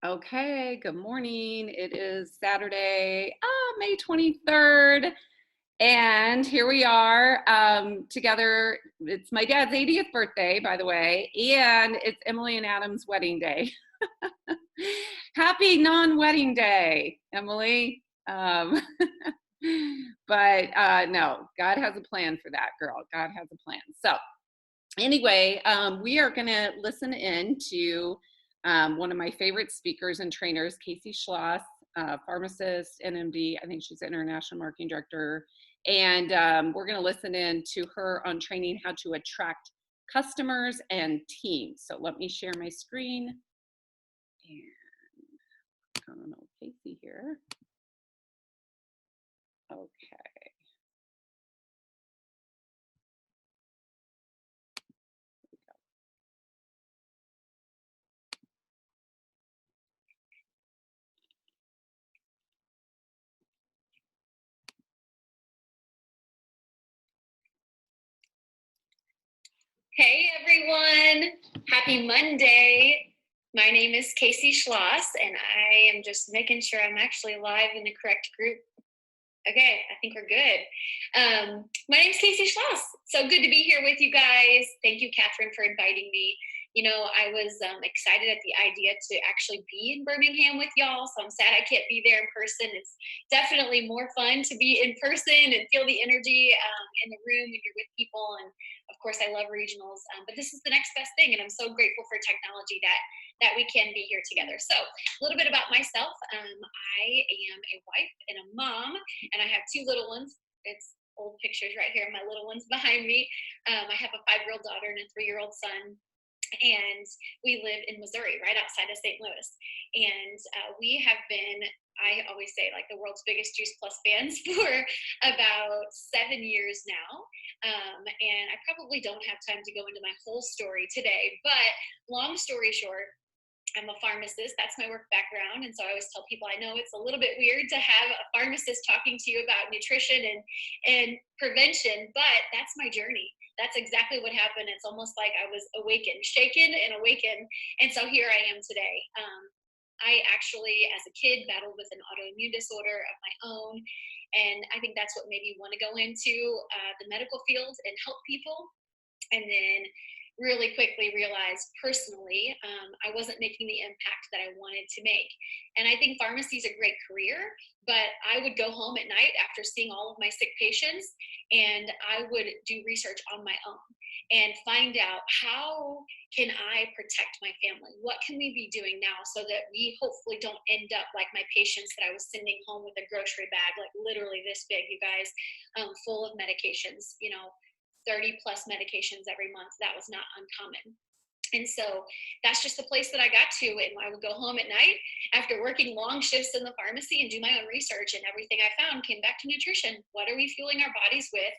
Okay, good morning. It is Saturday, May 23rd, and here we are together. It's my dad's 80th birthday, by the way, and it's Emily and Adam's wedding day. Happy non-wedding day, Emily. But no, God has a plan for that, girl. God has a plan. So anyway, we are going to listen in to one of my favorite speakers and trainers, Kacy Schloss, pharmacist, NMD. I think she's international marketing director. And we're going to listen in to her on training how to attract customers and teams. So let me share my screen. And I don't know, Kacy here. Okay. Hey everyone, happy Monday. My name is Kacy Schloss and I am just making sure I'm actually live in the correct group. Okay, I think we're good. My name is Kacy Schloss. So good to be here with you guys. Thank you, Catherine, for inviting me. You know, I was excited at the idea to actually be in Birmingham with y'all, so I'm sad I can't be there in person. It's definitely more fun to be in person and feel the energy in the room when you're with people. And of course, I love regionals, but this is the next best thing, and I'm so grateful for technology that we can be here together. So a little bit about myself. I am a wife and a mom, and I have two little ones. It's old pictures right here, my little ones behind me. I have a 5-year-old daughter and a 3-year-old son, and we live in Missouri, right outside of St. Louis. And we have been, I always say, like the world's biggest Juice Plus fans for about 7 years now. And I probably don't have time to go into my whole story today, but long story short, I'm a pharmacist. That's my work background. And so I always tell people, I know it's a little bit weird to have a pharmacist talking to you about nutrition and prevention, but that's my journey. That's exactly what happened. It's almost like I was awakened, shaken and awakened. And so here I am today. I actually, as a kid, battled with an autoimmune disorder of my own. And I think that's what made me want to go into the medical field and help people. And then really quickly realized personally I wasn't making the impact that I wanted to make. And I think pharmacy is a great career, but I would go home at night after seeing all of my sick patients and I would do research on my own and find out how can I protect my family? What can we be doing now so that we hopefully don't end up like my patients that I was sending home with a grocery bag, like literally this big, you guys, full of medications, 30 plus medications every month. That was not uncommon. And so that's just the place that I got to. And I would go home at night after working long shifts in the pharmacy and do my own research. And everything I found came back to nutrition. What are we fueling our bodies with?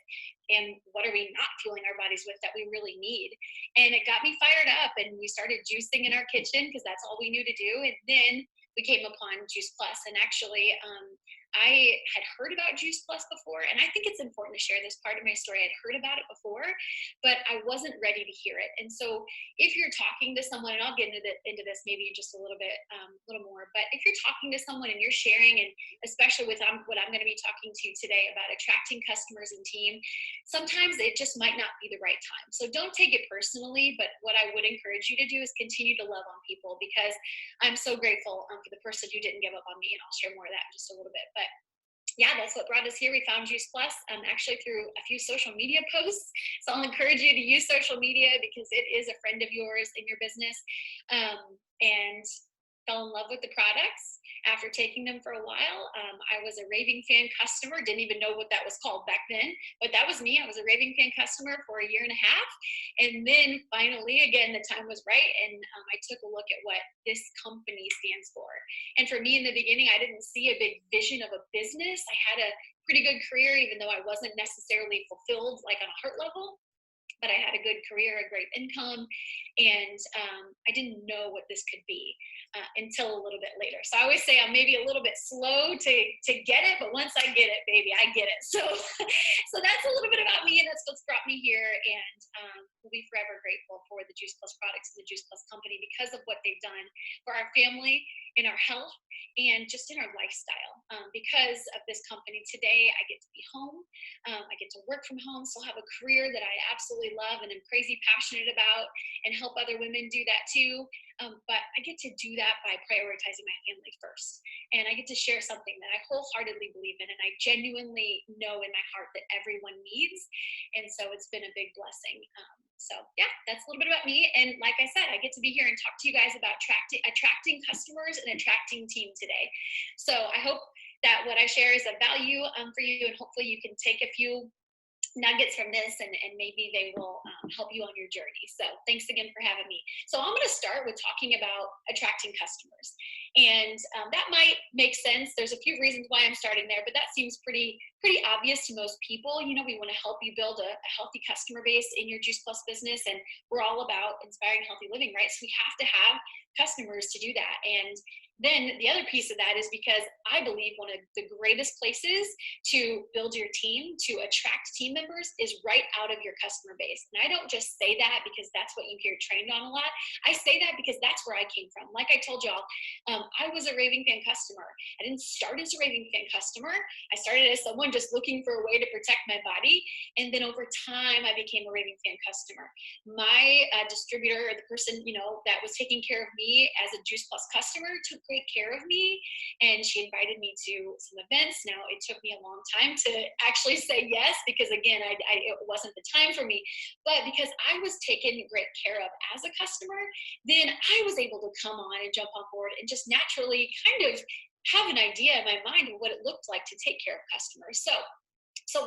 And what are we not fueling our bodies with that we really need? And it got me fired up. And we started juicing in our kitchen because that's all we knew to do. And then we came upon Juice Plus. And actually, I had heard about Juice Plus before, and I think it's important to share this part of my story. I'd heard about it before, but I wasn't ready to hear it. And so if you're talking to someone, and I'll get into this maybe just a little bit, little more, but if you're talking to someone and you're sharing, and especially with what I'm going to be talking to today about attracting customers and team, sometimes it just might not be the right time. So don't take it personally, but what I would encourage you to do is continue to love on people, because I'm so grateful for the person who didn't give up on me, and I'll share more of that in just a little bit. But yeah, that's what brought us here. We found Juice Plus actually through a few social media posts. So I'll encourage you to use social media because it is a friend of yours in your business. And fell in love with the products after taking them for a while. I was a raving fan customer, didn't even know what that was called back then, but that was me. I was a raving fan customer for a year and a half. And then finally, again, the time was right. And I took a look at what this company stands for. And for me in the beginning, I didn't see a big vision of a business. I had a pretty good career, even though I wasn't necessarily fulfilled like on a heart level. But I had a good career, a great income, and I didn't know what this could be until a little bit later. So I always say I'm maybe a little bit slow to get it, but once I get it, baby, I get it. So that's a little bit about me, and that's what's brought me here. And we'll be forever grateful for the Juice Plus products and the Juice Plus company because of what they've done for our family in our health, and just in our lifestyle. Because of this company today, I get to be home. I get to work from home, still have a career that I absolutely love and am crazy passionate about, and help other women do that too. But I get to do that by prioritizing my family first. And I get to share something that I wholeheartedly believe in and I genuinely know in my heart that everyone needs. And so it's been a big blessing. So yeah, that's a little bit about me. And like I said, I get to be here and talk to you guys about attracting customers and attracting team today. So I hope that what I share is of value for you, and hopefully you can take a few nuggets from this, and maybe they will help you on your journey. So thanks again for having me. So I'm going to start with talking about attracting customers. And that might make sense. There's a few reasons why I'm starting there, but that seems pretty obvious to most people. You know, we want to help you build a healthy customer base in your Juice Plus business, and we're all about inspiring healthy living, right? So we have to have customers to do that. And then the other piece of that is because I believe one of the greatest places to build your team, to attract team members, is right out of your customer base. And I don't just say that because that's what you hear trained on a lot. I say that because that's where I came from. Like I told y'all, I was a raving fan customer. I didn't start as a raving fan customer. I started as someone just looking for a way to protect my body. And then over time, I became a raving fan customer. My distributor, or the person, you know, that was taking care of me as a Juice Plus customer, took great care of me, and she invited me to some events. Now, it took me a long time to actually say yes, because again, it wasn't the time for me, but because I was taken great care of as a customer, then I was able to come on and jump on board and just naturally kind of have an idea in my mind of what it looked like to take care of customers. So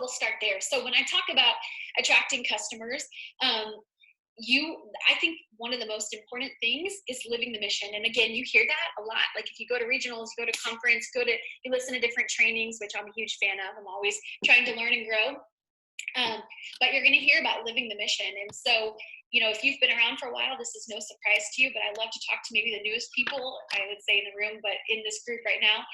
we'll start there. So when I talk about attracting customers, I think one of the most important things is living the mission. And again, you hear that a lot. Like if you go to regionals, go to conference, you listen to different trainings, which I'm a huge fan of. I'm always trying to learn and grow. But you're going to hear about living the mission. And so, you know, if you've been around for a while, this is no surprise to you, but I love to talk to maybe the newest people, I would say, in the room, but in this group right now.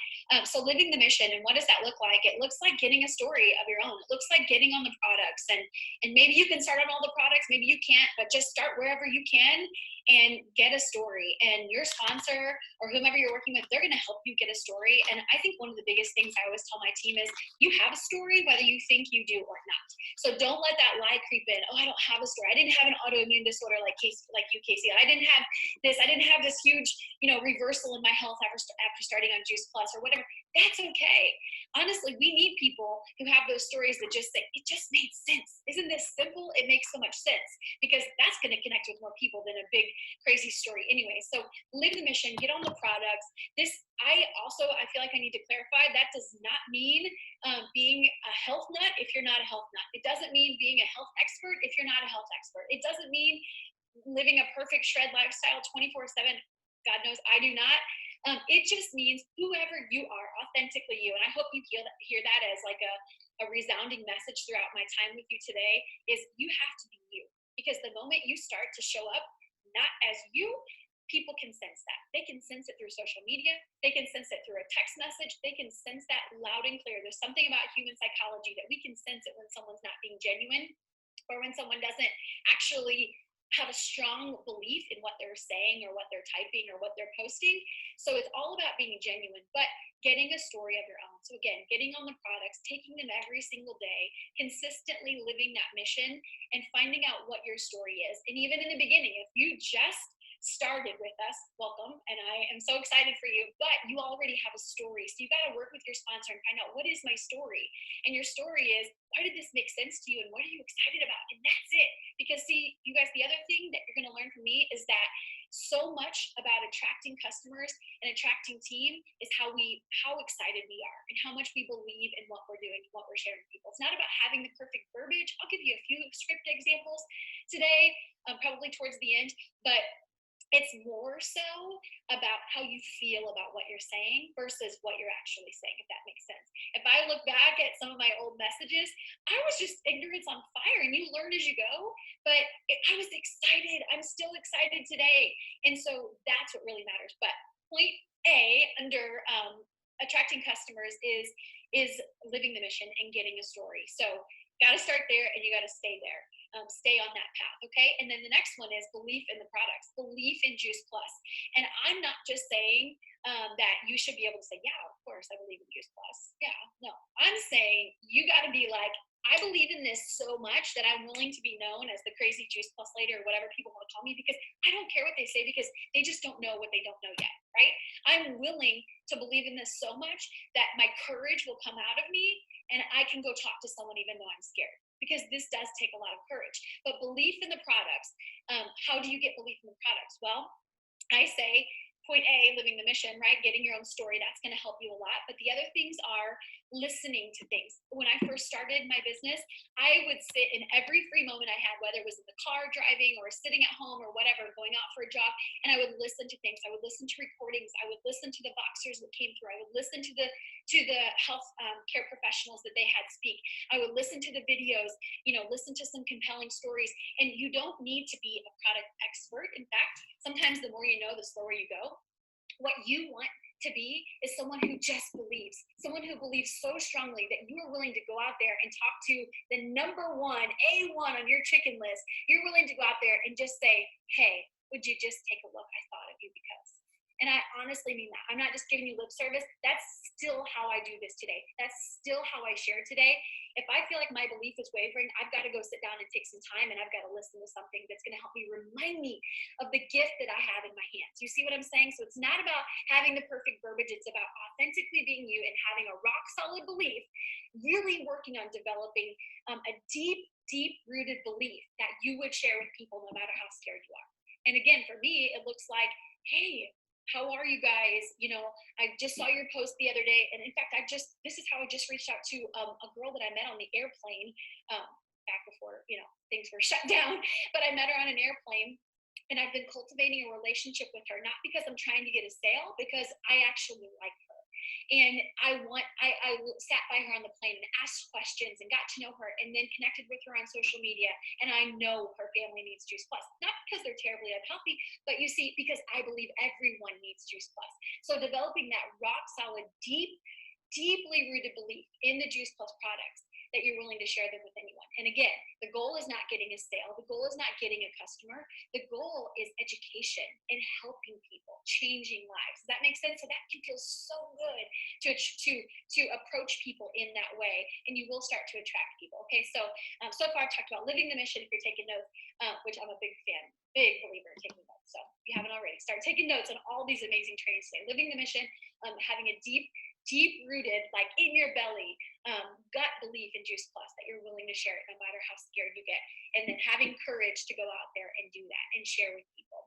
So living the mission, and what does that look like? It looks like getting a story of your own. It looks like getting on the products, and maybe you can start on all the products, maybe you can't, but just start wherever you can and get a story. And your sponsor or whomever you're working with, they're going to help you get a story. And I think one of the biggest things I always tell my team is you have a story, whether you think you do or not. So don't let that lie creep in. Oh, I don't have a story. I didn't have an autoimmune disorder like you, Kacy. I didn't have this. I didn't have this huge, you know, reversal in my health after starting on Juice Plus or whatever. That's okay. Honestly, we need people who have those stories that just say, it just made sense. Isn't this simple? It makes so much sense, because that's going to connect with more people than a big, crazy story anyway. So live the mission, get on the products. I feel like I need to clarify, that does not mean being a health nut if you're not a health nut. It doesn't mean being a health expert if you're not a health expert. It doesn't mean living a perfect shred lifestyle 24/7. God knows I do not. It just means whoever you are, authentically you. And I hope you hear that as like a resounding message throughout my time with you today, is you have to be you. Because the moment you start to show up not as you, people can sense that. They can sense it through social media. They can sense it through a text message. They can sense that loud and clear. There's something about human psychology that we can sense it when someone's not being genuine, or when someone doesn't actually have a strong belief in what they're saying or what they're typing or what they're posting. So it's all about being genuine, but getting a story of your own. So again, getting on the products, taking them every single day, consistently living that mission, and finding out what your story is. And even in the beginning, if you just started with us, welcome, and I am so excited for you, but you already have a story. So you got to work with your sponsor and find out, what is my story? And your story is, why did this make sense to you, and what are you excited about? And that's it. Because see, you guys, the other thing that you're going to learn from me is that so much about attracting customers and attracting team is how excited we are and how much we believe in what we're doing, what we're sharing with people. It's not about having the perfect verbiage. I'll give you a few script examples today, probably towards the end, but it's more so about how you feel about what you're saying versus what you're actually saying, if that makes sense. If I look back at some of my old messages, I was just ignorance on fire, and you learn as you go, but I was excited. I'm still excited today. And so that's what really matters. But point A under attracting customers is living the mission and getting a story. So got to start there, and you got to stay there. Stay on that path, okay? And then the next one is belief in the products, belief in Juice Plus. And I'm not just saying that you should be able to say, yeah, of course, I believe in Juice Plus. Yeah, no, I'm saying you got to be like, I believe in this so much that I'm willing to be known as the crazy Juice Plus lady or whatever people want to call me, because I don't care what they say, because they just don't know what they don't know yet, right? I'm willing to believe in this so much that my courage will come out of me and I can go talk to someone even though I'm scared, because this does take a lot of courage. But belief in the products, how do you get belief in the products? Well, I say point A, living the mission, right? Getting your own story, that's going to help you a lot. But the other things are listening to things. When I first started my business, I would sit in every free moment I had, whether it was in the car driving or sitting at home or whatever, going out for a jog, and I would listen to things. I would listen to recordings. I would listen to the boxers that came through. I would listen to the health care professionals that they had speak. I would listen to the videos, listen to some compelling stories. And you don't need to be a product expert. In fact, sometimes the more you know, the slower you go. What you want to be is someone who just believes, someone who believes so strongly that you are willing to go out there and talk to the number one, A1 on your chicken list. You're willing to go out there and just say, hey, would you just take a look? I thought of you because. And I honestly mean that. I'm not just giving you lip service. That's still how I do this today. That's still how I share today. If I feel like my belief is wavering, I've got to go sit down and take some time, and I've got to listen to something that's going to help me remind me of the gift that I have in my hands. You see what I'm saying? So it's not about having the perfect verbiage. It's about authentically being you and having a rock solid belief, really working on developing a deep rooted belief that you would share with people no matter how scared you are. And again, for me, it looks like, hey, how are you guys? I just saw your post the other day. And in fact, this is how I just reached out to a girl that I met on the airplane back before, things were shut down. But I met her on an airplane. And I've been cultivating a relationship with her, not because I'm trying to get a sale, because I actually like her. And I sat by her on the plane and asked questions and got to know her, and then connected with her on social media. And I know her family needs Juice Plus, not because they're terribly unhealthy, but you see, because I believe everyone needs Juice Plus. So developing that rock solid, deeply rooted belief in the Juice Plus products, that you're willing to share them with anyone. And again, the goal is not getting a sale. The goal is not getting a customer. The goal is education and helping people, changing lives. Does that make sense? So that can feel so good to approach people in that way, and you will start to attract people. Okay, so far I've talked about living the mission. If you're taking notes, which I'm a big believer in taking notes. So if you haven't already, start taking notes on all these amazing trainings today. Living the mission, having a deep rooted, like in your belly, gut belief in Juice Plus, that you're willing to share it no matter how scared you get, and then having courage to go out there and do that and share with people.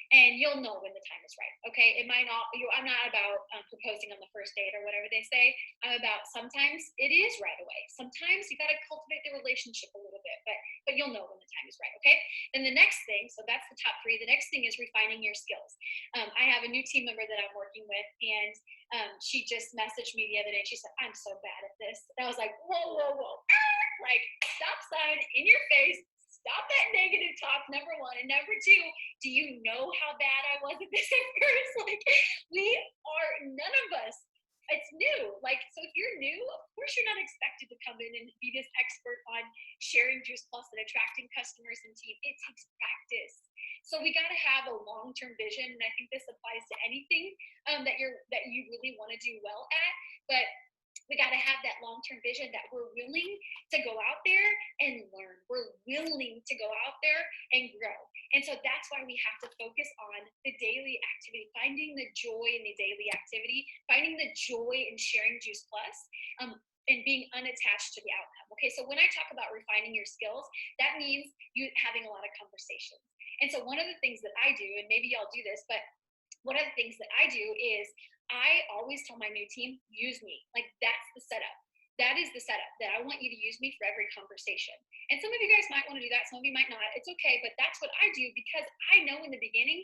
And you'll know when the time is right. Okay, it might not. I'm not about proposing on the first date or whatever they say. I'm about sometimes it is right away. Sometimes you got to cultivate the relationship a little bit, but you'll know when the time is right. Okay. Then the next thing. So that's the top three. The next thing is refining your skills. I have a new team member that I'm working with, and she just messaged me the other day. She said, "I'm so bad at this." And I was like, "Whoa, whoa, whoa!" Like, stop sign in your face. Stop that negative talk, number one. And number two, do you know how bad I was at this at first? Like, none of us, it's new. Like, so if you're new, of course you're not expected to come in and be this expert on sharing Juice Plus and attracting customers and team. It takes practice. So we got to have a long-term vision. And I think this applies to anything that you really want to do well at. But we got to have that long-term vision that we're willing to go out there and learn. We're willing to go out there and grow. And so that's why we have to focus on the daily activity, finding the joy in the daily activity, finding the joy in sharing Juice Plus, and being unattached to the outcome. Okay, so when I talk about refining your skills, that means you having a lot of conversations. And so one of the things that I do, and maybe y'all do this, but one of the things that I do is I always tell my new team, use me. Like, that's the setup. That is the setup, that I want you to use me for every conversation. And some of you guys might want to do that. Some of you might not. It's okay. But that's what I do, because I know in the beginning,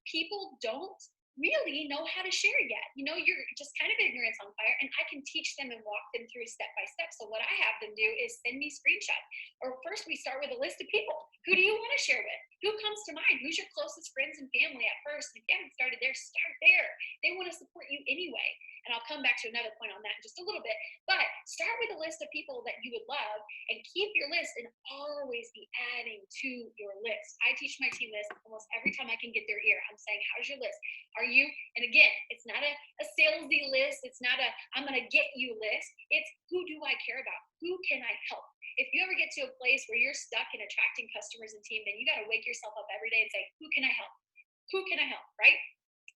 people don't really know how to share yet. You're just kind of ignorance on fire, and I can teach them and walk them through step by step. So what I have them do is send me screenshots. Or first we start with a list of people. Who do you want to share with? Who comes to mind? Who's your closest friends and family at first? And if you haven't started there, start there. They want to support you anyway. And I'll come back to another point on that in just a little bit. But start with a list of people that you would love and keep your list and always be adding to your list. I teach my team this almost every time I can get their ear. I'm saying, how's your list? Are you? And again, it's not a salesy list. It's not a I'm going to get you list. It's who do I care about? Who can I help? If you ever get to a place where you're stuck in attracting customers and team, then you got to wake yourself up every day and say, who can I help? Who can I help? Right?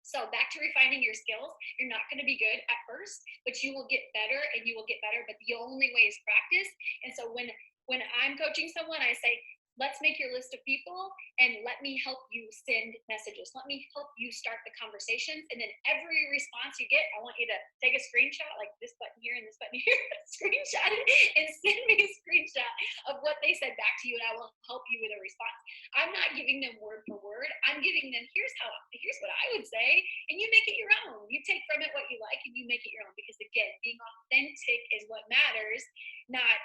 So back to refining your skills. You're not going to be good at first, but you will get better and you will get better. But the only way is practice. And so when I'm coaching someone, I say, let's make your list of people and let me help you send messages. Let me help you start the conversations. And then every response you get, I want you to take a screenshot, like this button here and this button here, screenshot it and send me a screenshot of what they said back to you, and I will help you with a response. I'm not giving them word for word. I'm giving them, here's what I would say, and you make it your own. You take from it what you like and you make it your own, because again, being authentic is what matters, not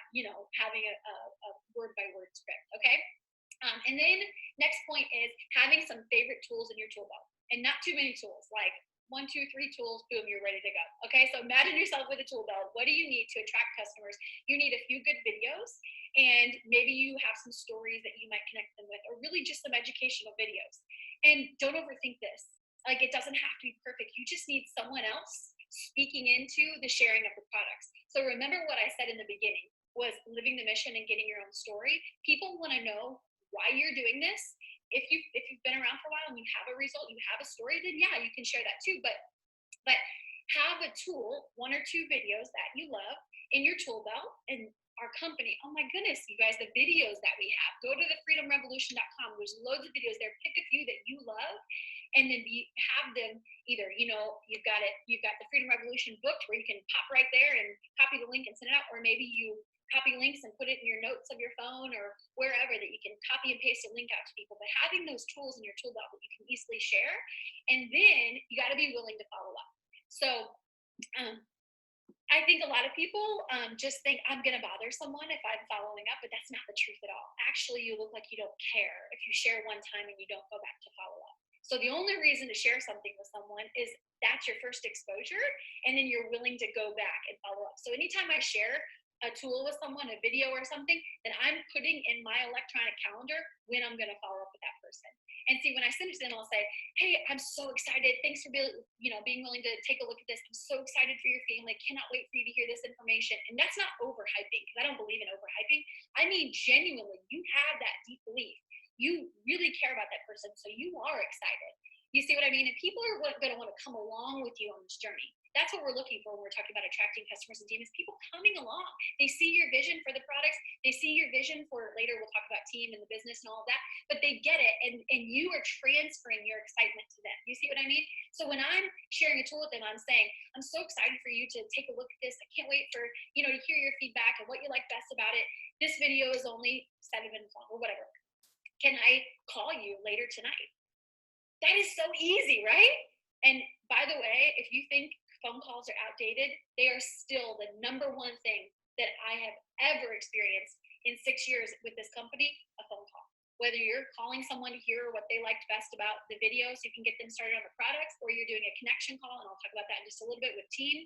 having a word by word script. Okay. And then next point is having some favorite tools in your tool belt, and not too many tools, like 1, 2, 3 tools, boom, you're ready to go. Okay, so imagine yourself with a tool belt. What do you need to attract customers? You need a few good videos, and maybe you have some stories that you might connect them with, or really just some educational videos. And don't overthink this. Like, it doesn't have to be perfect. You just need someone else speaking into the sharing of the products. So remember what I said in the beginning was living the mission and getting your own story. People want to know why you're doing this. If you've been around for a while and you have a result, you have a story, then yeah, you can share that too. But have a tool, 1 or 2 videos that you love in your tool belt. And our company, oh my goodness, you guys, the videos that we have, go to thefreedomrevolution.com. There's loads of videos there. Pick a few that you love, and then have them either, you've got the Freedom Revolution booked where you can pop right there and copy the link and send it out, or maybe you copy links and put it in your notes of your phone or wherever that you can copy and paste a link out to people. But having those tools in your tool belt that you can easily share, and then you got to be willing to follow up. So I think a lot of people just think I'm going to bother someone if I'm following up, but that's not the truth at all. Actually, you look like you don't care if you share one time and you don't go back to follow up. So the only reason to share something with someone is that's your first exposure, and then you're willing to go back and follow up. So anytime I share a tool with someone, a video or something, then I'm putting in my electronic calendar when I'm going to follow up with that person. And see, when I send it to them, I'll say, hey, I'm so excited. Thanks for being willing to take a look at this. I'm so excited for your family. Cannot wait for you to hear this information. And that's not overhyping, because I don't believe in overhyping. I mean, genuinely, you have that deep belief. You really care about that person, so you are excited. You see what I mean? And people are going to want to come along with you on this journey. That's what we're looking for when we're talking about attracting customers and team, is people coming along. They see your vision for the products. They see your vision for, later we'll talk about team and the business and all of that, but they get it, and you are transferring your excitement to them. You see what I mean? So when I'm sharing a tool with them, I'm saying, I'm so excited for you to take a look at this. I can't wait for, to hear your feedback and what you like best about it. This video is only 7 minutes long or whatever. Can I call you later tonight? That is so easy, right? And by the way, if you think phone calls are outdated, they are still the number one thing that I have ever experienced in 6 years with this company, a phone call. Whether you're calling someone to hear what they liked best about the video so you can get them started on the products, or you're doing a connection call, and I'll talk about that in just a little bit with team,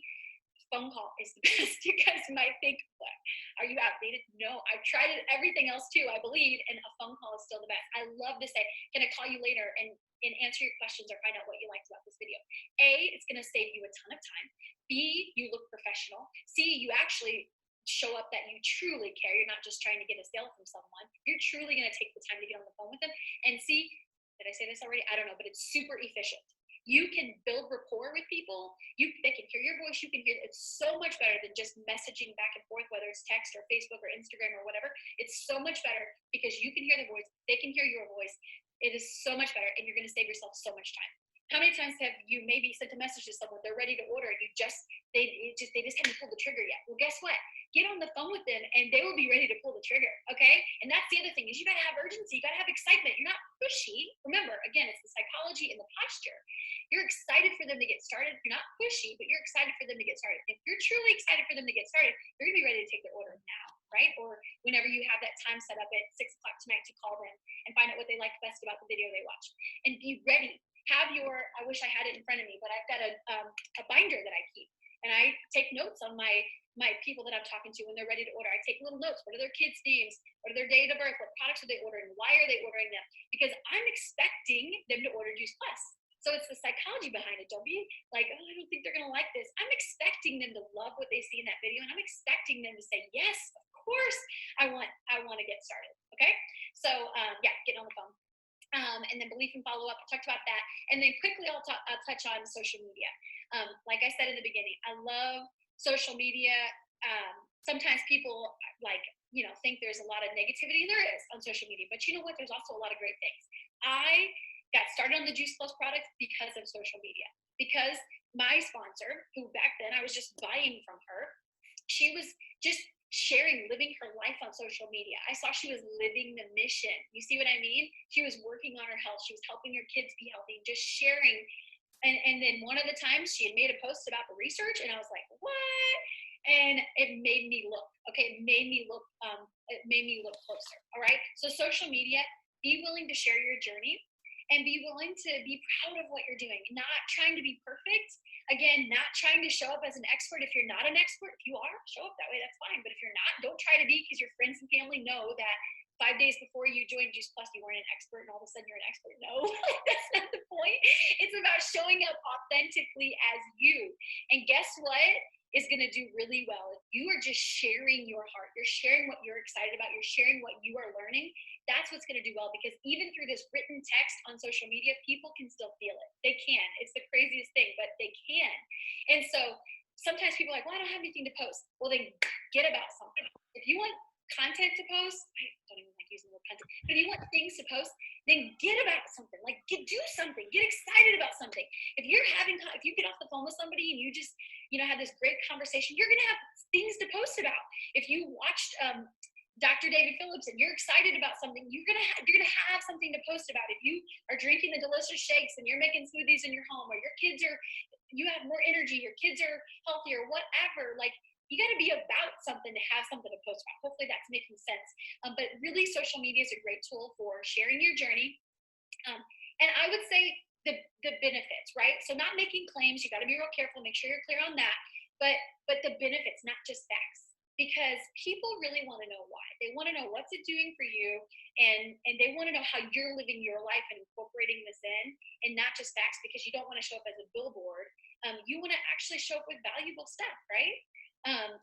phone call is the best. You guys might think, what, are you outdated? No, I've tried everything else too, I believe, and a phone call is still the best. I love to say, can I call you later and answer your questions or find out what you liked about this video? A, it's going to save you a ton of time. B, you look professional. C, you actually show up that you truly care. You're not just trying to get a sale from someone. You're truly going to take the time to get on the phone with them. And C, did I say this already? I don't know, but it's super efficient. You can build rapport with people. They can hear your voice. You can hear. It's so much better than just messaging back and forth, whether it's text or Facebook or Instagram or whatever. It's so much better because you can hear their voice. They can hear your voice. It is so much better, and you're going to save yourself so much time. How many times have you maybe sent a message to someone, they're ready to order, and they just haven't pulled the trigger yet? Well, guess what? Get on the phone with them and they will be ready to pull the trigger. Okay. And that's the other thing, is you gotta have urgency, you gotta have excitement. You're not pushy. Remember, again, it's the psychology and the posture. You're excited for them to get started. You're not pushy, but you're excited for them to get started. If you're truly excited for them to get started, they're gonna be ready to take their order now, right? Or whenever you have that time set up at 6 o'clock tonight to call them and find out what they liked best about the video they watched. And be ready. Have your, I wish I had it in front of me, but I've got a binder that I keep, and I take notes on my people that I'm talking to when they're ready to order. I take little notes. What are their kids' names? What are their date of birth? What products are they ordering? Why are they ordering them? Because I'm expecting them to order Juice Plus. So it's the psychology behind it. Don't be like, oh, I don't think they're gonna like this. I'm expecting them to love what they see in that video, and I'm expecting them to say, yes, of course, I want to get started. Okay, so yeah, getting on the phone. And then belief and follow up. I talked about that. And then quickly, I'll touch on social media. Like I said in the beginning, I love social media. Sometimes people think there's a lot of negativity, and there is on social media. But you know what? There's also a lot of great things. I got started on the Juice Plus product because of social media. Because my sponsor, who back then I was just buying from her, she was just sharing, living her life on social media. I saw she was living the mission. You see what I mean? She was working on her health. She was helping her kids be healthy, just sharing. And then one of the times she had made a post about the research, and I was like, what? And it made me look. Okay, it made me look closer. All right. So social media, be willing to share your journey and be willing to be proud of what you're doing, not trying to be perfect. Again, not trying to show up as an expert if you're not an expert. If you are, show up that way, that's fine. But if you're not, don't try to be, because your friends and family know that 5 days before you joined Juice Plus, you weren't an expert, and all of a sudden you're an expert. No, that's not the point. It's about showing up authentically as you. And guess what is going to do really well? If you are just sharing your heart, you're sharing what you're excited about, you're sharing what you are learning, that's what's going to do well. Because even through this written text on social media, people can still feel it. They can. It's the craziest thing, but they can. And so sometimes people are like, well, I don't have anything to post. Well, then get about something. If you want content to post, I don't even like using the word content, but if you want things to post, then get about something. Like, do something. Get excited about something. If you get off the phone with somebody and you just, have this great conversation, you're going to have things to post about. If you watched Dr. David Phillips and you're excited about something, you're gonna have something to post about. If you are drinking the delicious shakes and you're making smoothies in your home, or you have more energy, your kids are healthier, whatever, like, you got to be about something to have something to post about. Hopefully that's making sense. But really, social media is a great tool for sharing your journey. And I would say the benefits, right? So not making claims, you got to be real careful, make sure you're clear on that. But the benefits, not just facts. Because people really want to know why. They want to know what's it doing for you, and they want to know how you're living your life and incorporating this in, and not just facts, because you don't want to show up as a billboard. You want to actually show up with valuable stuff, right?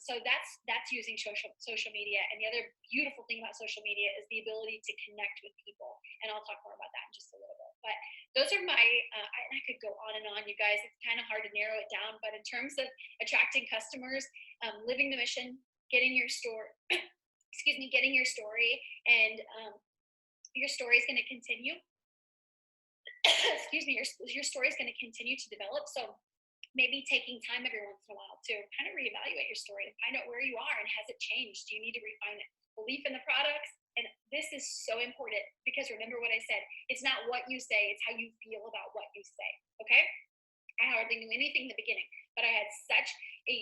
So that's using social media. And the other beautiful thing about social media is the ability to connect with people. And I'll talk more about that in just a little bit. But those are my, I could go on and on, you guys. It's kind of hard to narrow it down. But in terms of attracting customers, living the mission, getting your story, getting your story, and your story is going to continue. Your story is going to continue to develop. So maybe taking time every once in a while to kind of reevaluate your story and find out where you are, and has it changed? Do you need to refine it? Belief in the products. And this is so important, because remember what I said, it's not what you say, it's how you feel about what you say. Okay. I hardly knew anything in the beginning, but I had such a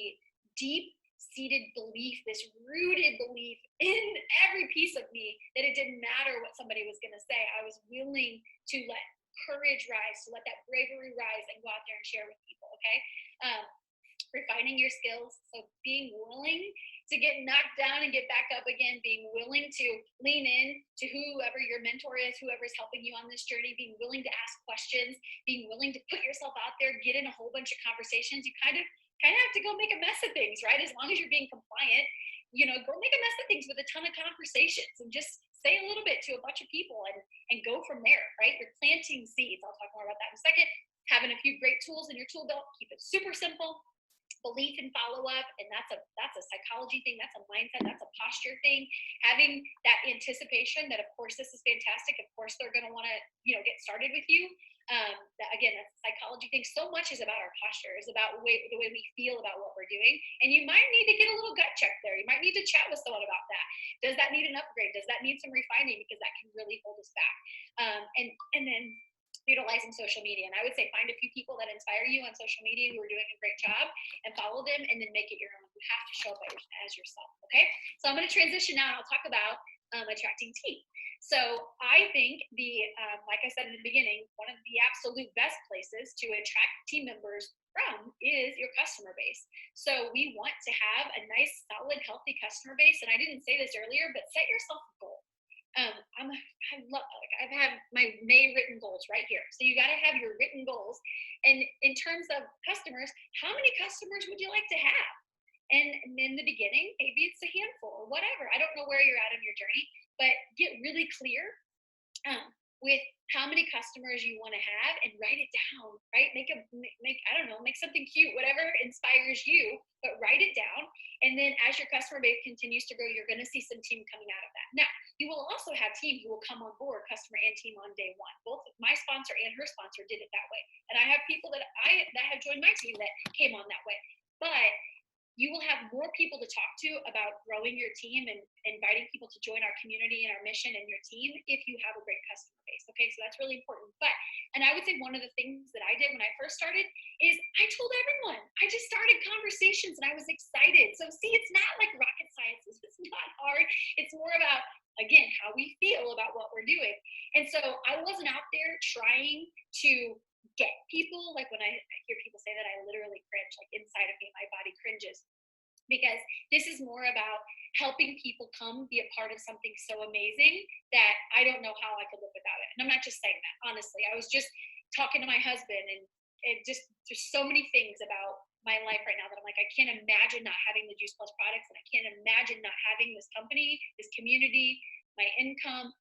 deep seated belief, this rooted belief in every piece of me, that it didn't matter what somebody was going to say. I was willing to let courage rise, to let that bravery rise, and go out there and share with people. Okay. Refining your skills. So being willing to get knocked down and get back up again, being willing to lean in to whoever your mentor is, whoever's helping you on this journey, being willing to ask questions, being willing to put yourself out there, get in a whole bunch of conversations. You kind of have to go make a mess of things, right? As long as you're being compliant, go make a mess of things with a ton of conversations, and just say a little bit to a bunch of people, and go from there, right? You're planting seeds. I'll talk more about that in a second. Having a few great tools in your tool belt, keep it super simple. Belief and follow up, and that's a psychology thing, that's a mindset, that's a posture thing. Having that anticipation that, of course, this is fantastic, of course they're going to want to get started with you, Again, that's a psychology thing. So much is about our posture, is about the way we feel about what we're doing. And you might need to get a little gut check there. You might need to chat with someone about that. Does that need an upgrade? Does that need some refining? Because that can really hold us back. And then utilizing social media. And I would say find a few people that inspire you on social media who are doing a great job and follow them, and then make it your own. You have to show up as yourself. Okay. So I'm going to transition now and I'll talk about attracting team. So I think like I said in the beginning, one of the absolute best places to attract team members from is your customer base. So we want to have a nice, solid, healthy customer base. And I didn't say this earlier, but set yourself a goal. I've had my May written goals right here. So you got to have your written goals. And in terms of customers, how many customers would you like to have? And in the beginning, maybe it's a handful or whatever. I don't know where you're at in your journey, but get really clear with how many customers you want to have and write it down, right? Make something cute, whatever inspires you, but write it down. And then as your customer base continues to grow, you're going to see some team coming out of that. Now, you will also have team who will come on board, customer and team, on day one. Both my sponsor and her sponsor did it that way. And I have people that have joined my team that came on that way. But you will have more people to talk to about growing your team and inviting people to join our community and our mission and your team if you have a great customer base. Okay, so that's really important. And I would say one of the things that I did when I first started is I told everyone. I just started conversations and I was excited. So see, it's not like rocket science. It's not hard. It's more about, again, how we feel about what we're doing. And so I wasn't out there trying to get people. Like when I hear people say that, I literally cringe. Like inside of me, my body cringes, because this is more about helping people come be a part of something so amazing that I don't know how I could live without it. And I'm not just saying that, honestly. I was just talking to my husband, and just there's so many things about my life right now that I'm like, I can't imagine not having the Juice Plus products, and I can't imagine not having this company, this community, my income,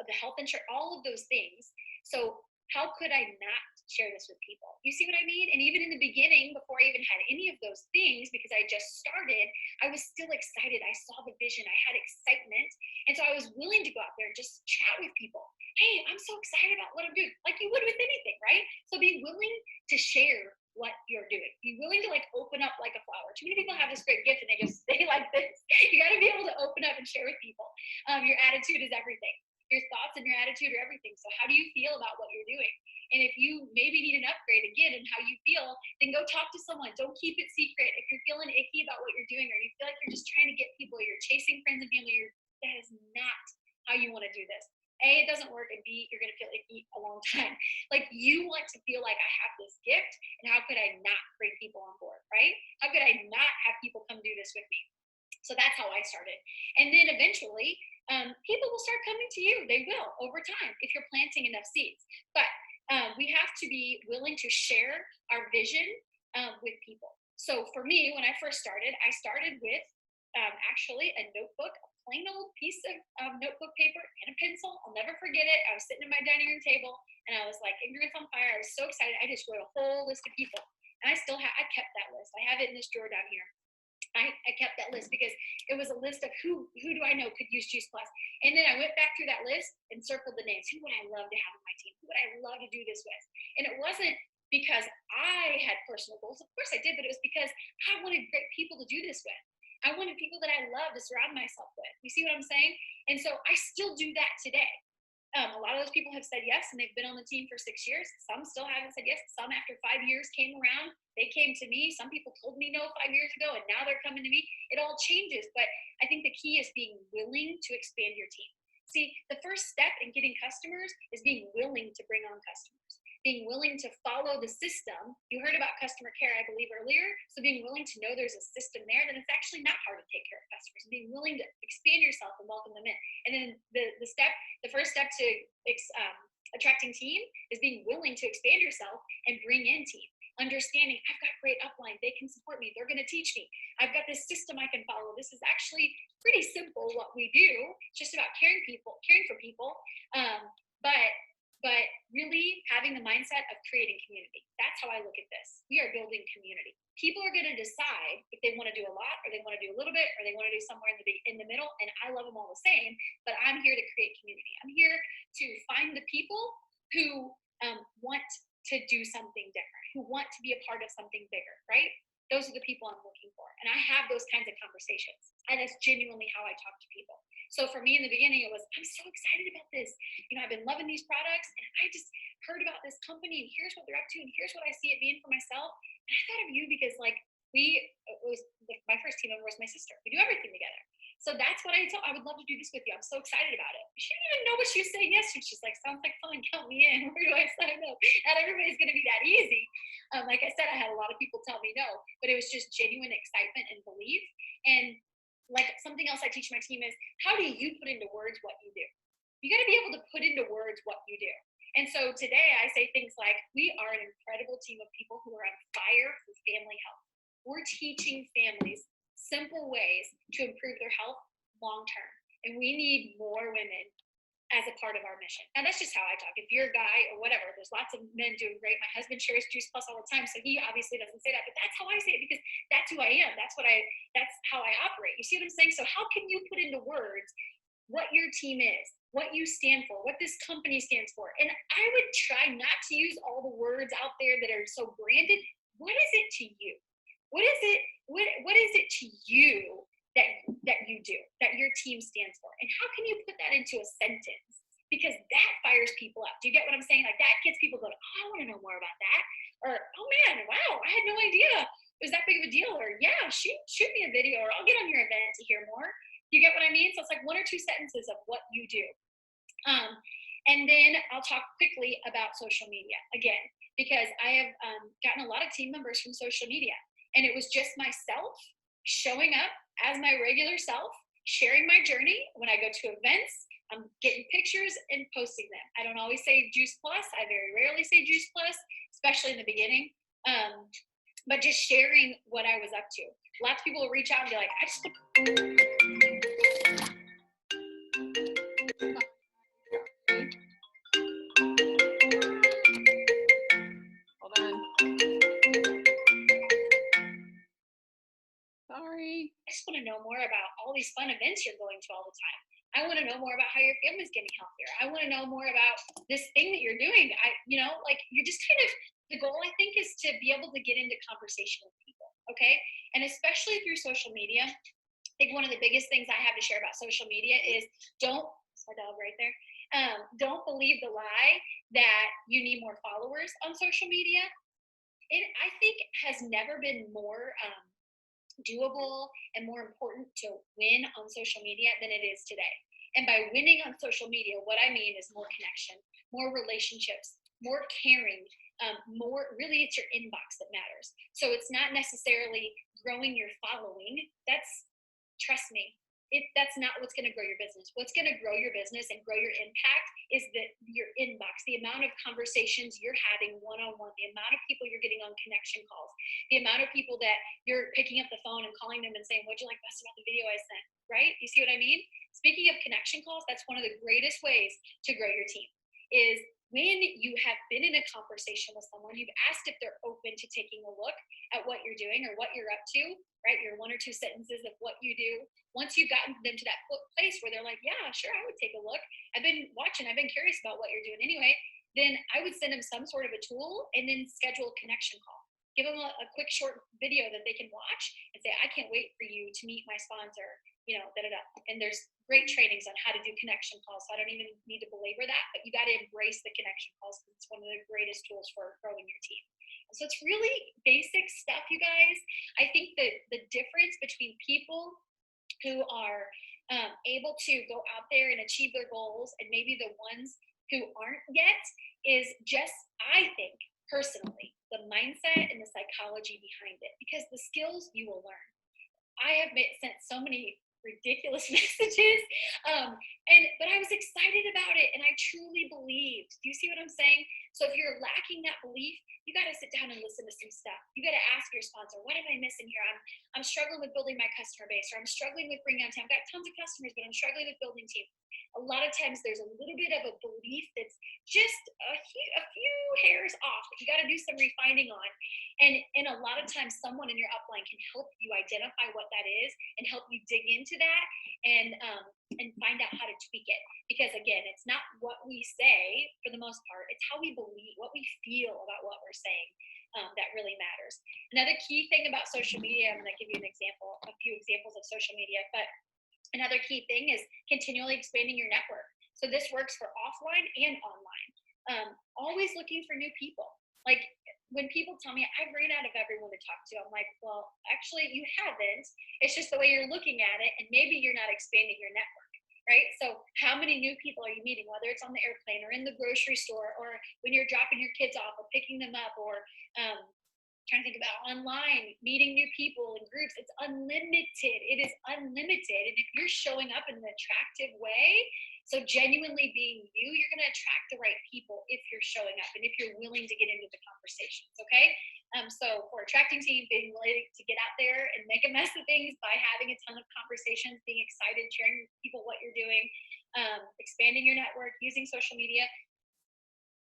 the health insurance, all of those things. So how could I not share this with people? You see what I mean? And even in the beginning, before I even had any of those things, because I just started, I was still excited. I saw the vision. I had excitement. And so I was willing to go out there and just chat with people. Hey, I'm so excited about what I'm doing. Like you would with anything, right? So be willing to share what you're doing. Be willing to like open up like a flower. Too many people have this great gift and they just stay like this. You got to be able to open up and share with people. Your attitude is everything. Your thoughts and your attitude are everything. So how do you feel about what you're doing? And if you maybe need an upgrade again in how you feel, then go talk to someone. Don't keep it secret. If you're feeling icky about what you're doing, or you feel like you're just trying to get people, you're chasing friends and family, that is not how you want to do this. A, it doesn't work, and B, you're going to feel icky a long time. Like you want to feel like I have this gift, and how could I not bring people on board, right? How could I not have people come do this with me? So that's how I started. And then eventually, people will start coming to you. They will over time if you're planting enough seeds. But we have to be willing to share our vision with people. So for me, when I first started, I started with actually a notebook, a plain old piece of notebook paper and a pencil. I'll never forget it. I was sitting at my dining room table and I was like, ignorance on fire. I was so excited. I just wrote a whole list of people. And I kept that list. I have it in this drawer down here. I kept that list because it was a list of who do I know could use Juice Plus. And then I went back through that list and circled the names. Who would I love to have on my team? Who would I love to do this with? And it wasn't because I had personal goals. Of course I did, but it was because I wanted great people to do this with. I wanted people that I love to surround myself with. You see what I'm saying? And so I still do that today. A lot of those people have said yes, and they've been on the team for 6 years. Some still haven't said yes. Some after 5 years came around. They came to me. Some people told me no 5 years ago, and now they're coming to me. It all changes, but I think the key is being willing to expand your team. See, the first step in getting customers is being willing to bring on customers, being willing to follow the system. You heard about customer care, I believe, earlier. So being willing to know there's a system there, then it's actually not hard to take care of customers. Being willing to expand yourself and welcome them in. And then the first step to attracting team is being willing to expand yourself and bring in team. Understanding I've got great upline, they can support me, they're going to teach me. I've got this system I can follow. This is actually pretty simple what we do. It's just about caring for people, but really having the mindset of creating community. That's how I look at this. We are building community. People are going to decide if they want to do a lot, or they want to do a little bit, or they want to do somewhere in the middle. And I love them all the same, but I'm here to create community. I'm here to find the people who want to do something different, who want to be a part of something bigger, right? Those are the people I'm looking for. And I have those kinds of conversations. And that's genuinely how I talk to people. So for me in the beginning, it was, I'm so excited about this. I've been loving these products, and I just heard about this company, and here's what they're up to, and here's what I see it being for myself. And I thought of you because my first team member was my sister. We do everything together. So that's what I told. I would love to do this with you. I'm so excited about it. She didn't even know what she was saying yesterday. She's like, sounds like fun. Count me in. Where do I sign up? Not everybody's going to be that easy. Like I said, I had a lot of people tell me no, but it was just genuine excitement and belief. And like something else I teach my team is, how do you put into words what you do? You got to be able to put into words what you do. And so today I say things like, we are an incredible team of people who are on fire for family health. We're teaching families simple ways to improve their health long term. And we need more women as a part of our mission. And that's just how I talk. If you're a guy or whatever, there's lots of men doing great. My husband shares Juice Plus all the time, so he obviously doesn't say that, but that's how I say it because that's who I am. That's how I operate. You see what I'm saying? So how can you put into words what your team is, what you stand for, what this company stands for? And I would try not to use all the words out there that are so branded. What is it to you? What is it to you that you do, that your team stands for? And how can you put that into a sentence? Because that fires people up. Do you get what I'm saying? Like that gets people going, oh, I want to know more about that. Or, oh man, wow, I had no idea it was that big of a deal. Or yeah, shoot me a video, or I'll get on your event to hear more. You get what I mean? So it's like 1 or 2 sentences of what you do. And then I'll talk quickly about social media again, because I have gotten a lot of team members from social media. And it was just myself showing up as my regular self, sharing my journey. When I go to events, I'm getting pictures and posting them. I don't always say Juice Plus. I very rarely say Juice Plus, especially in the beginning. But just sharing what I was up to. Lots of people will reach out and be like, I just... Hold on. Sorry. I just want to know more about all these fun events you're going to all the time. I want to know more about how your family's getting healthier. I want to know more about this thing that you're doing. You're just kind of, the goal I think is to be able to get into conversation with people. Okay. And especially through social media, I think one of the biggest things I have to share about social media is my dog right there. Don't believe the lie that you need more followers on social media. It, I think, has never been more doable and more important to win on social media than it is today. And by winning on social media, what I mean is more connection, more relationships, more caring, more, really it's your inbox that matters. So it's not necessarily growing your following. Trust me, that's not what's going to grow your business. What's going to grow your business and grow your impact is your inbox, the amount of conversations you're having one-on-one, the amount of people you're getting on connection calls, the amount of people that you're picking up the phone and calling them and saying, what'd you like best about the video I sent, right? You see what I mean? Speaking of connection calls, that's one of the greatest ways to grow your team is when you have been in a conversation with someone, you've asked if they're open to taking a look at what you're doing or what you're up to, right? Your 1 or 2 sentences of what you do. Once you've gotten them to that place where they're like, yeah, sure, I would take a look. I've been watching, I've been curious about what you're doing anyway. Then I would send them some sort of a tool and then schedule a connection call. Give them a quick short video that they can watch and say, I can't wait for you to meet my sponsor, And there's great trainings on how to do connection calls. So I don't even need to belabor that, but you got to embrace the connection calls because it's one of the greatest tools for growing your team. So it's really basic stuff, you guys. I think that the difference between people who are able to go out there and achieve their goals and maybe the ones who aren't yet is just, I think, personally, the mindset and the psychology behind it. Because the skills you will learn. I have sent so many ridiculous messages, but I was excited about it and I truly believed. Do you see what I'm saying? So if you're lacking that belief, you got to sit down and listen to some stuff. You got to ask your sponsor, what am I missing here? I'm struggling with building my customer base, or I'm struggling with bringing on team. I've got tons of customers, but I'm struggling with building team. A lot of times there's a little bit of a belief that's just a few hairs off that you got to do some refining on. And a lot of times someone in your upline can help you identify what that is and help you dig into that and and find out how to tweak it. Because again, it's not what we say for the most part, it's how we believe, what we feel about what we're saying, that really matters. Another key thing about social media, I'm going to give you an example, a few examples of social media, but another key thing is continually expanding your network. So this works for offline and online. Always looking for new people. Like when people tell me I've ran out of everyone to talk to, I'm like, well, actually you haven't. It's just the way you're looking at it, and maybe you're not expanding your network, right? So how many new people are you meeting, whether it's on the airplane or in the grocery store, or when you're dropping your kids off or picking them up, or trying to think about online, meeting new people in groups. It's unlimited. It is unlimited. And if you're showing up in an attractive way, so genuinely being you, you're going to attract the right people if you're showing up and if you're willing to get into the conversations. Okay. So for attracting team, being willing to get out there and make a mess of things by having a ton of conversations, being excited, sharing with people what you're doing, expanding your network, using social media,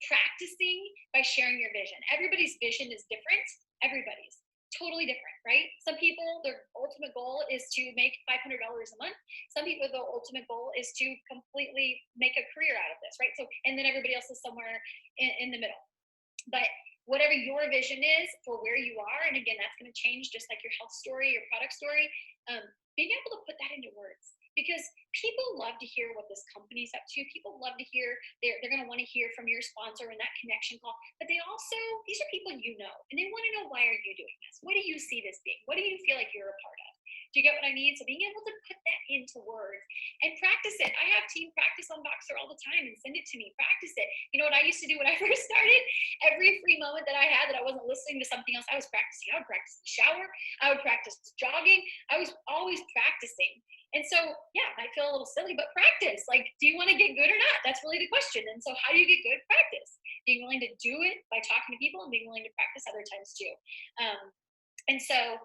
practicing by sharing your vision. Everybody's vision is different. Everybody's totally different, right? Some people, their ultimate goal is to make $500 a month. Some people, their ultimate goal is to completely make a career out of this, right? So, and then everybody else is somewhere in the middle. But whatever your vision is for where you are, and again, that's going to change just like your health story, your product story, being able to put that into words. Because people love to hear what this company's up to. People love to hear, they're going to want to hear from your sponsor in that connection call. But they also, these are people you know, and they want to know, why are you doing this? What do you see this being? What do you feel like you're a part of? Do you get what I mean? So being able to put that into words and practice it. I have team practice on Voxer all the time and send it to me. Practice it. You know what I used to do when I first started? Every free moment that I had that I wasn't listening to something else, I was practicing. I would practice the shower. I would practice jogging. I was always practicing. And so, yeah, I feel a little silly, but practice. Like, do you want to get good or not? That's really the question. And so how do you get good? Practice. Being willing to do it by talking to people and being willing to practice other times too. And so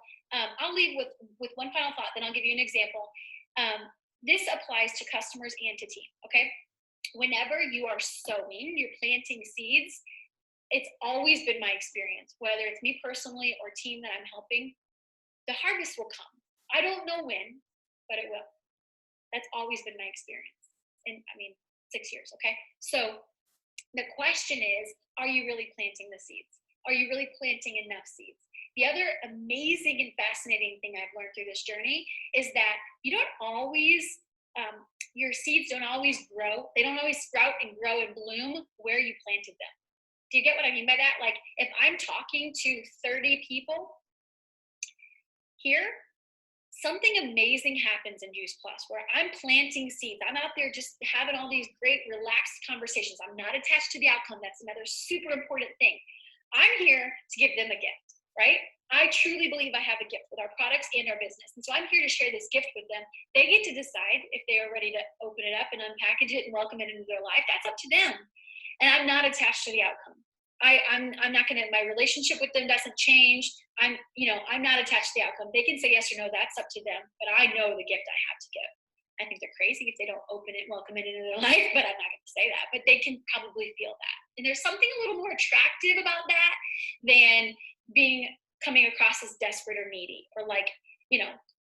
I'll leave with one final thought, then I'll give you an example. This applies to customers and to team, okay? Whenever you are sowing, you're planting seeds, it's always been my experience, whether it's me personally or team that I'm helping, the harvest will come. I don't know when, but it will. That's always been my experience. And I mean, 6 years, okay? So the question is, are you really planting the seeds? Are you really planting enough seeds? The other amazing and fascinating thing I've learned through this journey is that you don't always, your seeds don't always grow. They don't always sprout and grow and bloom where you planted them. Do you get what I mean by that? Like if I'm talking to 30 people here, something amazing happens in Juice Plus where I'm planting seeds. I'm out there just having all these great relaxed conversations. I'm not attached to the outcome. That's another super important thing. I'm here to give them a gift, right? I truly believe I have a gift with our products and our business. And so I'm here to share this gift with them. They get to decide if they are ready to open it up and unpackage it and welcome it into their life. That's up to them. And I'm not attached to the outcome. I'm not going to, my relationship with them doesn't change. I'm not attached to the outcome. They can say yes or no, that's up to them, but I know the gift I have to give. I think they're crazy if they don't open it, welcome it into their life, but I'm not going to say that, but they can probably feel that. And there's something a little more attractive about that than coming across as desperate or needy or like,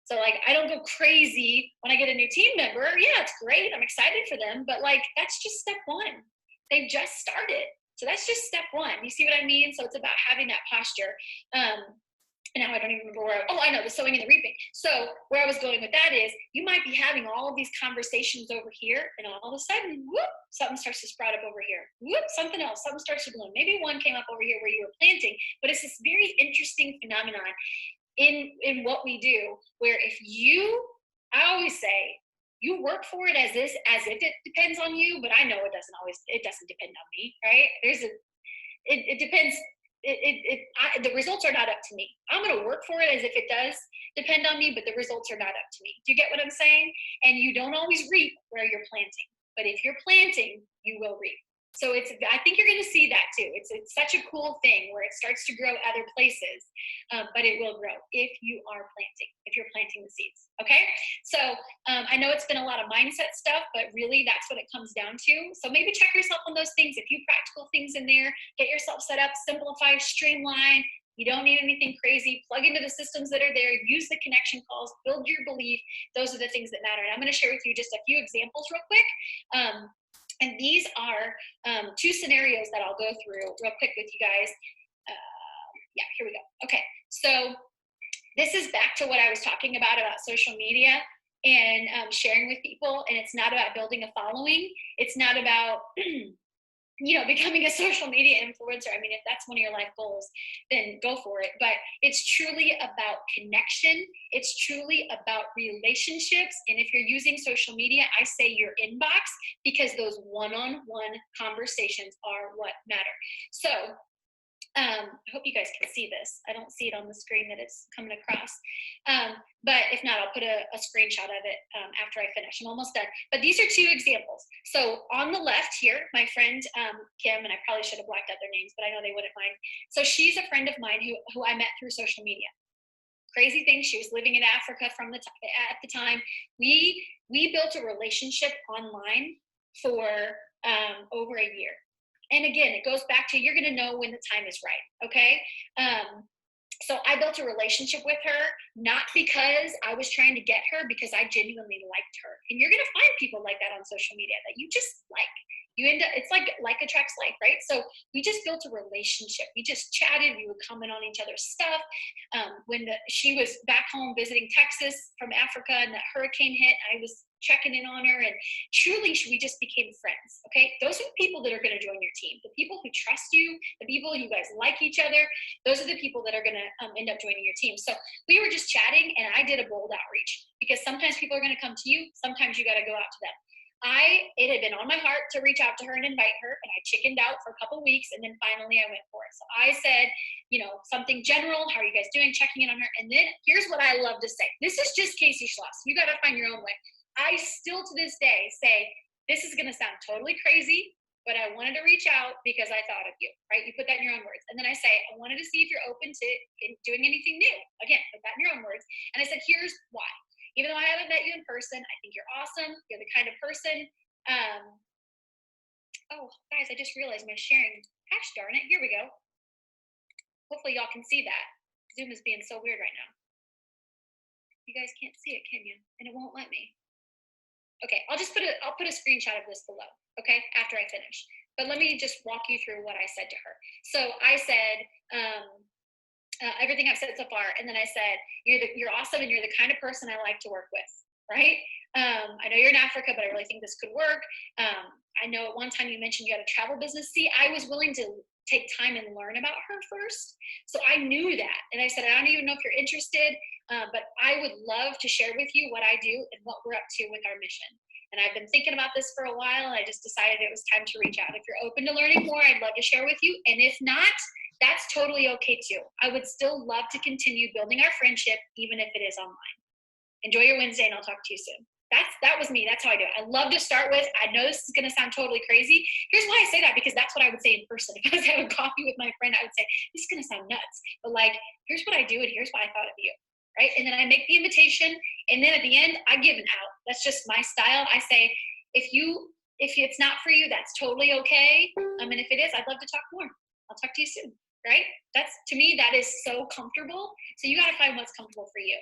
so like, I don't go crazy when I get a new team member. Yeah, it's great. I'm excited for them, but like, that's just step one. They've just started. So that's just step one. You see what I mean? So it's about having that posture. And now I don't even remember I know, the sowing and the reaping. So where I was going with that is you might be having all of these conversations over here and all of a sudden, whoop, something starts to sprout up over here. Whoop, something else, something starts to bloom. Maybe one came up over here where you were planting, but it's this very interesting phenomenon in what we do where I always say, you work for it as if it depends on you, but I know it doesn't depend on me, right? It depends. The results are not up to me. I'm going to work for it as if it does depend on me, but the results are not up to me. Do you get what I'm saying? And you don't always reap where you're planting, but if you're planting, you will reap. So I think you're going to see that too. It's such a cool thing where it starts to grow other places, but it will grow if you're planting the seeds. Okay. So I know it's been a lot of mindset stuff, but really that's what it comes down to. So maybe check yourself on those things. A few practical things in there, get yourself set up, simplify, streamline, You don't need anything crazy. Plug into the systems that are there, use the connection calls, build your belief. Those are the things that matter. And I'm going to share with you just a few examples real quick. And these are two scenarios that I'll go through real quick with you guys. Yeah, here we go. Okay, so this is back to what I was talking about social media and sharing with people. And it's not about building a following. It's not about becoming a social media influencer. I mean, if that's one of your life goals, then go for it. But it's truly about connection. It's truly about relationships. And if you're using social media, I say your inbox, because those one-on-one conversations are what matter. So I hope you guys can see this. I don't see it on the screen that it's coming across. But if not, I'll put a screenshot of it after I finish. I'm almost done. But these are two examples. So on the left here, my friend Kim, and I probably should have blacked out their names, but I know they wouldn't mind. So she's a friend of mine who I met through social media. Crazy thing, she was living in Africa at the time. We built a relationship online for over a year. And again, it goes back to, you're going to know when the time is right. Okay. So I built a relationship with her, not because I was trying to get her, because I genuinely liked her. And you're going to find people like that on social media that you just like. You end up, it's like attracts like, right? So we just built a relationship. We just chatted. We would comment on each other's stuff. When she was back home visiting Texas from Africa and that hurricane hit, I was checking in on her, and truly we just became friends. Okay, those are the people that are going to join your team. The people who trust you, the people you guys like each other, those are the people that are going to end up joining your team. So we were just chatting, and I did a bold outreach, because sometimes people are going to come to you, sometimes you got to go out to them. It had been on my heart to reach out to her and invite her, and I chickened out for a couple weeks, and then finally I went for it. So I said, something general, how are you guys doing, checking in on her. And then here's what I love to say. This is just Kacy Schloss. You got to find your own way. I still to this day say, this is going to sound totally crazy, but I wanted to reach out because I thought of you, right? You put that in your own words. And then I say, I wanted to see if you're open to doing anything new. Again, put that in your own words. And I said, here's why. Even though I haven't met you in person, I think you're awesome. You're the kind of person. Oh, guys, I just realized my sharing. Gosh darn it. Here we go. Hopefully y'all can see that. Zoom is being so weird right now. You guys can't see it, can you? And it won't let me. Okay, I'll put a screenshot of this below, okay, after I finish. But let me just walk you through what I said to her. So I said, everything I've said so far, and then I said, you're awesome, and you're the kind of person I like to work with, right? I know you're in Africa, but I really think this could work. I know at one time you mentioned you had a travel business. See, I was willing to take time and learn about her first. So I knew that. And I said, I don't even know if you're interested, but I would love to share with you what I do and what we're up to with our mission. And I've been thinking about this for a while, and I just decided it was time to reach out. If you're open to learning more, I'd love to share with you. And if not, that's totally okay too. I would still love to continue building our friendship, even if it is online. Enjoy your Wednesday, and I'll talk to you soon. That was me. That's how I do it. I love to start with, I know this is going to sound totally crazy. Here's why I say that, because that's what I would say in person. If I was having coffee with my friend, I would say, this is going to sound nuts, but like, here's what I do, and here's why I thought of you, right? And then I make the invitation, and then at the end, I give an out. That's just my style. I say, if it's not for you, that's totally okay. And if it is, I'd love to talk more. I'll talk to you soon, right? That's, to me, that is so comfortable. So you got to find what's comfortable for you.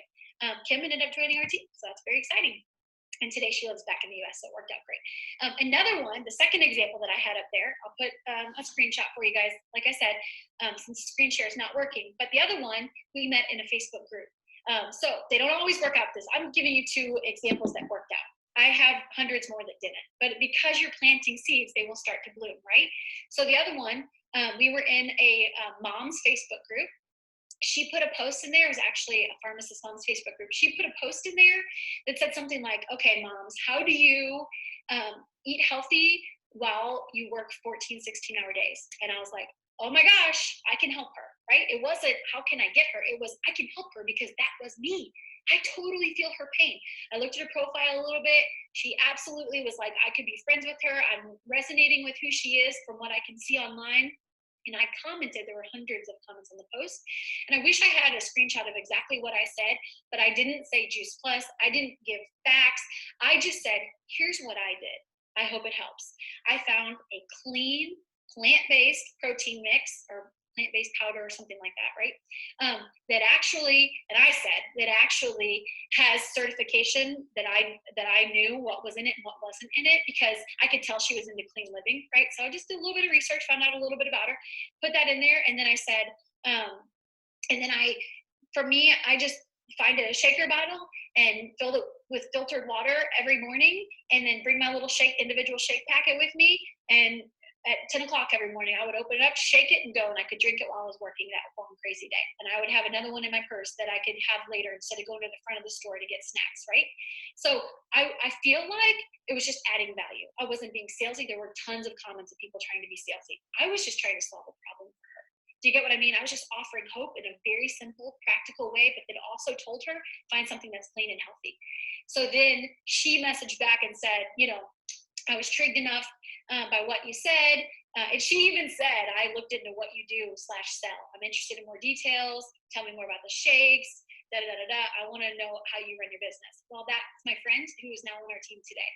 Kim ended up joining our team, so that's very exciting. And today she lives back in the US, so it worked out great. Another one, the second example that I had up there, I'll put a screenshot for you guys, like I said, since screen share is not working. But the other one, we met in a Facebook group. So they don't always work out this. I'm giving you two examples that worked out. I have hundreds more that didn't. But because you're planting seeds, they will start to bloom, right? So the other one, we were in a mom's Facebook group. She put a post in there. It was actually a pharmacist mom's Facebook group. She put a post in there that said something like, okay, moms, how do you eat healthy while you work 14, 16-hour days? And I was like, oh my gosh, I can help her, right? It wasn't, how can I get her? It was, I can help her, because that was me. I totally feel her pain. I looked at her profile a little bit. She absolutely was like, I could be friends with her. I'm resonating with who she is from what I can see online. And I commented, there were hundreds of comments on the post. And I wish I had a screenshot of exactly what I said, but I didn't say Juice Plus. I didn't give facts. I just said, here's what I did. I hope it helps. I found a clean, plant-based protein mix, or plant-based powder or something like that, right? That actually, and I said, that actually has certification that I knew what was in it and what wasn't in it, because I could tell she was into clean living, right? So I just did a little bit of research, found out a little bit about her, put that in there, and then I said, and then for me, I just find a shaker bottle and fill it with filtered water every morning, and then bring my little individual shake packet with me. And at 10 o'clock every morning, I would open it up, shake it, and go, and I could drink it while I was working that long, crazy day. And I would have another one in my purse that I could have later instead of going to the front of the store to get snacks, right? So I feel like it was just adding value. I wasn't being salesy. There were tons of comments of people trying to be salesy. I was just trying to solve a problem for her. Do you get what I mean? I was just offering hope in a very simple, practical way, but then also told her, find something that's clean and healthy. So then she messaged back and said, I was intrigued enough by what you said. And she even said, I looked into what you do /sell. I'm interested in more details. Tell me more about the shakes. I want to know how you run your business. Well, that's my friend who is now on our team today.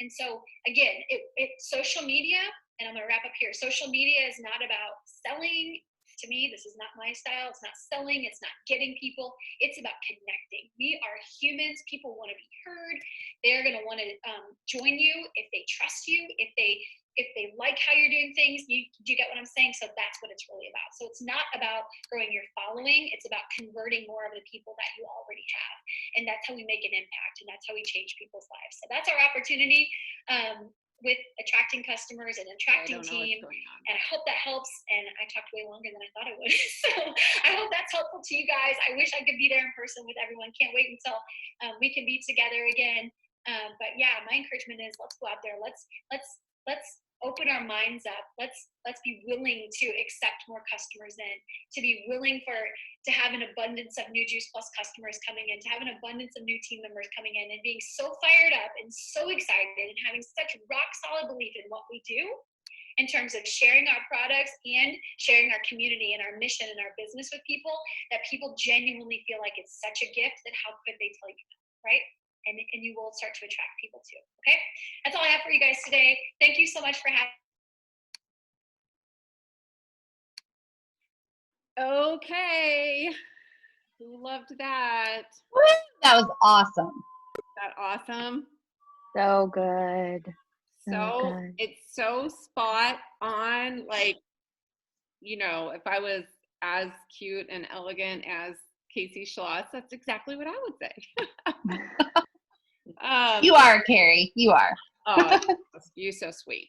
And so again, social media, and I'm going to wrap up here. Social media is not about selling. To me, this is not my style. It's not selling. It's not getting people. It's about connecting. We are humans. People want to be heard. They're going to want to join you if they trust you, if they like how you're doing things. Do you get what I'm saying? So that's what it's really about. So it's not about growing your following. It's about converting more of the people that you already have. And that's how we make an impact. And that's how we change people's lives. So that's our opportunity with attracting customers and attracting team. And I hope that helps. And I talked way longer than I thought I would. So I hope that's helpful to you guys. I wish I could be there in person with everyone. Can't wait until we can be together again. But yeah, my encouragement is, let's go out there. Let's open our minds up. Let's be willing to accept more customers in, to be willing to have an abundance of new Juice Plus customers coming in, to have an abundance of new team members coming in, and being so fired up and so excited and having such rock solid belief in what we do in terms of sharing our products and sharing our community and our mission and our business with people, that people genuinely feel like it's such a gift that how could they tell you that, right? And you will start to attract people too. Okay, that's all I have for you guys today. Thank you so much for having. Okay, who loved that? Woo! That was awesome. Is that awesome? So good. So good. It's so spot on. Like, if I was as cute and elegant as Kacy Schloss, that's exactly what I would say. You are, Carrie. You are. Oh, you're so sweet.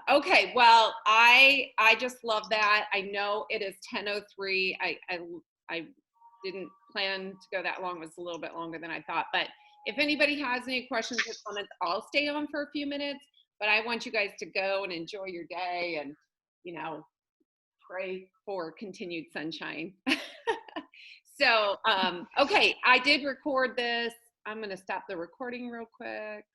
Okay, well, I just love that. I know it is 10:03. I didn't plan to go that long. It was a little bit longer than I thought. But if anybody has any questions or comments, I'll stay on for a few minutes. But I want you guys to go and enjoy your day and, pray for continued sunshine. So, okay, I did record this. I'm going to stop the recording real quick.